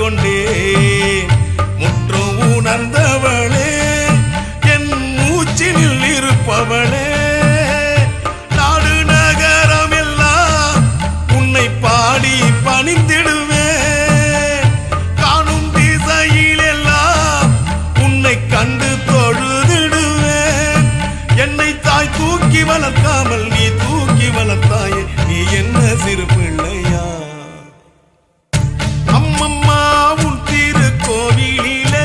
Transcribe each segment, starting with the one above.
கொண்டேன். முற்றும் உணர்ந்தவளே, என் மூச்சினில் இருப்பவளே, நாடு நகரம் எல்லாம் உன்னை பாடி பணிந்திடுவேன். காணும் திசையில் எல்லாம் உன்னை கண்டு தொழுதிடுவேன். என்னை தாய் தூக்கி வளர்க்காமல் நீ தூக்கி வளர்த்தாயே, நீ என்ன சிறு பிள்ளையா? அம்மம்மா உன் திருக்கோவிலிலே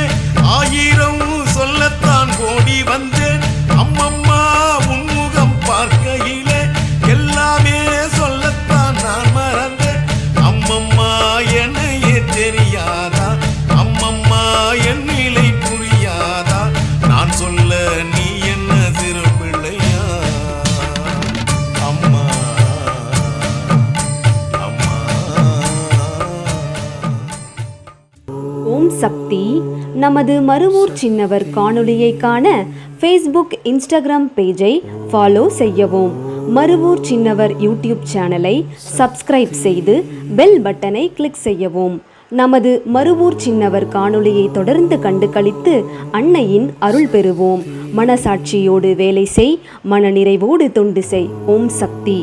ஆயிரம் சொல்லத்தான் ஓடி வந்தேன். அம்மம்மா உன் முகம் பார்க்கையிலே எல்லாமே சொல்லத்தான் நான் மறந்தேன். அம்மம்மா என்னையே தெரியாதா? அம்மம்மா என் நிலை புரியாதா? நான் சொல்ல நீ என்ன சிறு பிள்ளையா? அம்மா அம்மா. ஓம் சக்தி. நமது மருவூர் சின்னவர் காணொளியை காண ஃபேஸ்புக், இன்ஸ்டாகிராம் பேஜை ஃபாலோ செய்யவும். மருவூர் சின்னவர் யூடியூப் சேனலை சப்ஸ்கிரைப் செய்து பெல் பட்டனை கிளிக் செய்யவும். நமது மருவூர் சின்னவர் காணொளியை தொடர்ந்து கண்டு களித்து அன்னையின் அருள் பெறுவோம். மனசாட்சியோடு வேலை செய், மனநிறைவோடு தொண்டு செய். ஓம் சக்தி.